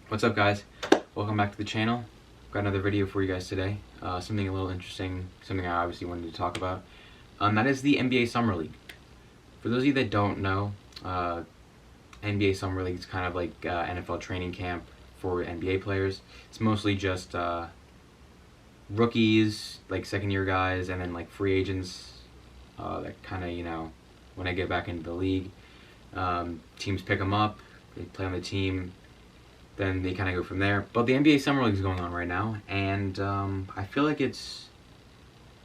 What's up, guys? Welcome back to the channel. Got another video for you guys today. Something a little interesting, something I obviously wanted to talk about. That is the NBA Summer League. For those of you that don't know, NBA Summer League is kind of like NFL training camp for NBA players. It's mostly just rookies, like second-year guys, and then like free agents that kind of, when I get back into the league, teams pick them up, they play on the team, then they kind of go from there. But the NBA Summer League is going on right now, and I feel like it's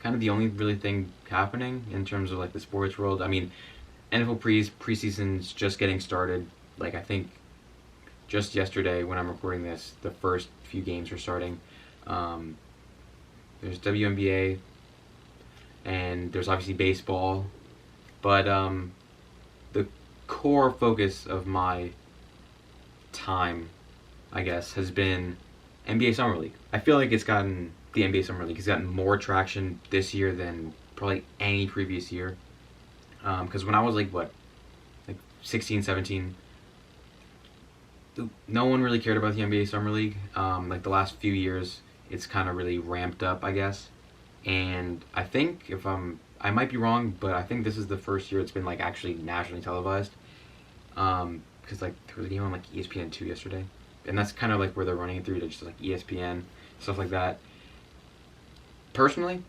kind of the only really thing happening in terms of like the sports world. I mean, NFL preseason's just getting started. Like, I think just yesterday when I'm recording this, the first few games are starting. There's WNBA, and there's obviously baseball, but the core focus of my time, I guess, has been NBA Summer League. I feel like the NBA Summer League has gotten more traction this year than probably any previous year. Because when I was like 16, 17, no one really cared about the NBA Summer League. Like the last few years, it's kind of really ramped up, I guess. And I think I might be wrong, but I think this is the first year it's been like actually nationally televised. Because like there was a game on like ESPN2 yesterday, and that's kind of like where they're running it through to just like ESPN, stuff like that. Personally,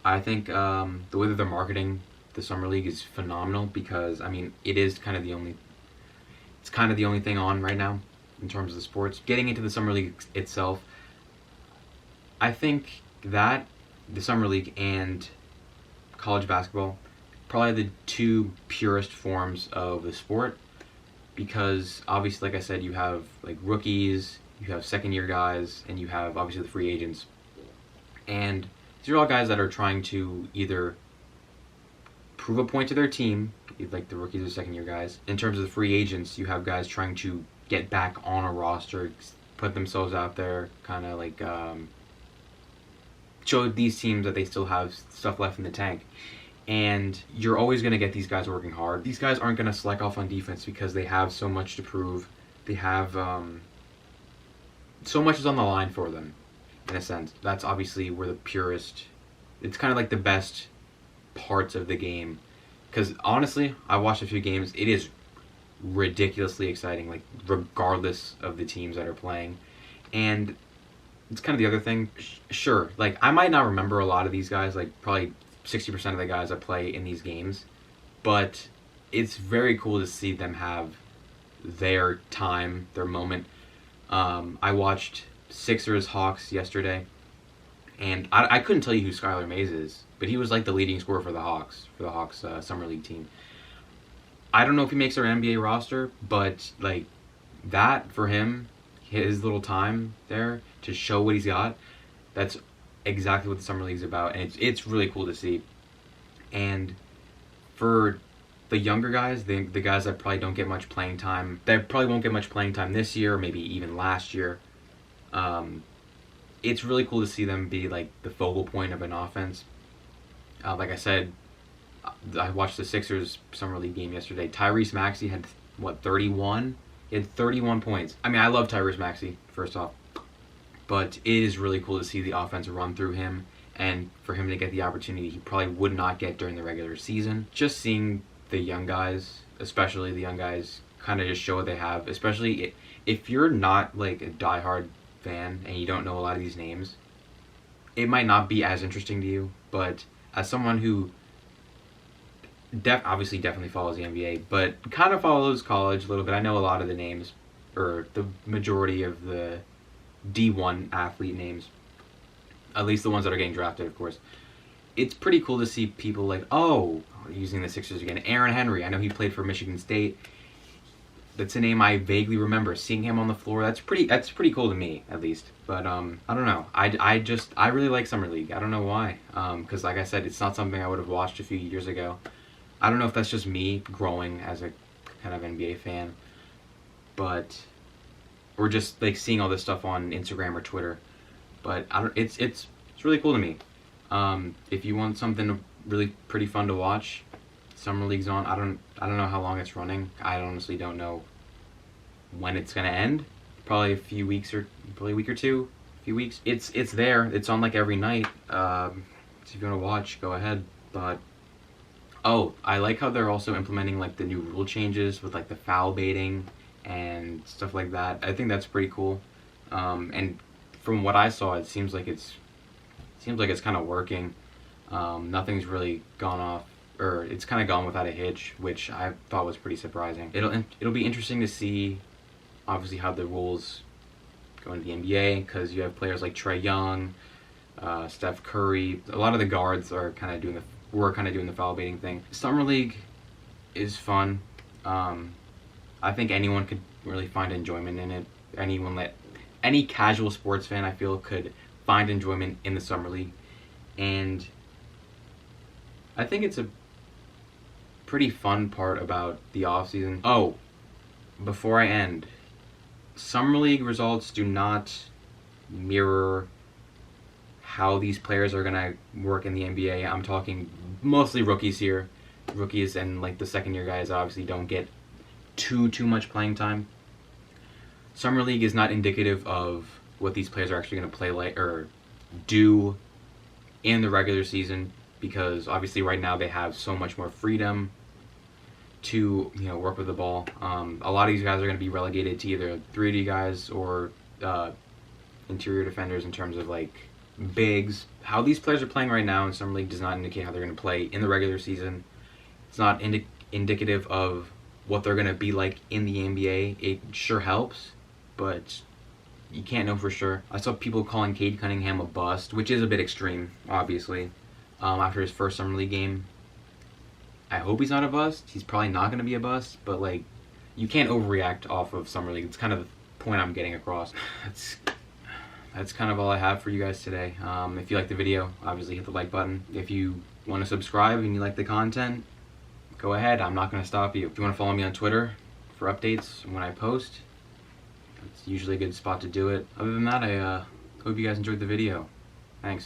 I think the way that they're marketing the summer league is phenomenal, because I mean it's kind of the only thing on right now in terms of the sports. Getting into the summer league itself, I think that the summer league and college basketball probably the two purest forms of the sport, because obviously, like I said, you have like rookies, you have second year guys, and you have obviously the free agents. And these are all guys that are trying to either prove a point to their team, like the rookies or second year guys. In terms of the free agents, you have guys trying to get back on a roster, put themselves out there, kind of like show these teams that they still have stuff left in the tank. And you're always going to get these guys working hard. These guys aren't going to slack off on defense because they have so much to prove. They have so much is on the line for them, in a sense. That's obviously where the purest, it's kind of like the best parts of the game. Because honestly, I watched a few games. It is ridiculously exciting, like regardless of the teams that are playing. And it's kind of the other thing. Sure, like I might not remember a lot of these guys, like probably 60% of the guys that play in these games, but it's very cool to see them have their time, their moment. I watched Sixers Hawks yesterday, and I couldn't tell you who Skylar Mays is, but he was like the leading scorer for the Hawks summer league team. I don't know if he makes our NBA roster, but like that for him, his little time there to show what he's got, that's exactly what the summer league is about, and it's really cool to see. And for the younger guys, the guys that probably don't get much playing time, that probably won't get much playing time this year, or maybe even last year, it's really cool to see them be like the focal point of an offense. Like I said, I watched the Sixers summer league game yesterday. Tyrese Maxey had 31. He had 31 points. I mean, I love Tyrese Maxey, first off, but it is really cool to see the offense run through him, and for him to get the opportunity he probably would not get during the regular season. Just seeing the young guys, especially the young guys, kind of just show what they have. Especially if you're not like a diehard fan and you don't know a lot of these names, it might not be as interesting to you. But as someone who obviously definitely follows the NBA, but kind of follows college a little bit, I know a lot of the names, or the majority of the D1 athlete names, at least the ones that are getting drafted, of course. It's pretty cool to see people like, using the Sixers again, Aaron Henry. I know he played for Michigan State. That's a name I vaguely remember. Seeing him on the floor, that's pretty cool to me, at least. But I don't know. I really like summer league. I don't know why. Because like I said, it's not something I would have watched a few years ago. I don't know if that's just me growing as a kind of NBA fan, or just like seeing all this stuff on Instagram or Twitter. But it's really cool to me. If you want something really pretty fun to watch, Summer League's on. I don't know how long it's running. I honestly don't know when it's gonna end. probably probably a week or two, a few weeks. It's there. It's on like every night. So if you want to watch, go ahead. But oh, I like how they're also implementing like the new rule changes with like the foul baiting and stuff like that. I think that's pretty cool. And from what I saw, it seems like it's kind of working. Nothing's really gone off, or it's kind of gone without a hitch, which I thought was pretty surprising. It'll be interesting to see, obviously, how the rules go into the NBA, because you have players like Trae Young, Steph Curry. A lot of the guards are kind of doing the foul baiting thing. Summer League is fun. I think anyone could really find enjoyment in it. Any casual sports fan, I feel, could find enjoyment in the Summer League. And I think it's a pretty fun part about the off season. Oh, before I end, Summer League results do not mirror how these players are gonna work in the NBA. I'm talking mostly rookies here. Rookies and like the second year guys obviously don't get too much playing time. Summer League is not indicative of what these players are actually gonna play like or do in the regular season, because obviously right now they have so much more freedom to work with the ball. A lot of these guys are going to be relegated to either 3D guys or interior defenders in terms of like bigs. How these players are playing right now in Summer League does not indicate how they're going to play in the regular season. It's not indicative of what they're going to be like in the NBA. It sure helps, but you can't know for sure. I saw people calling Cade Cunningham a bust, which is a bit extreme, obviously, after his first Summer League game. I hope he's not a bust. He's probably not going to be a bust, but like, you can't overreact off of Summer League. It's kind of the point I'm getting across. That's kind of all I have for you guys today. If you like the video, obviously hit the like button. If you want to subscribe and you like the content, go ahead. I'm not going to stop you. If you want to follow me on Twitter for updates when I post, it's usually a good spot to do it. Other than that, I hope you guys enjoyed the video. Thanks.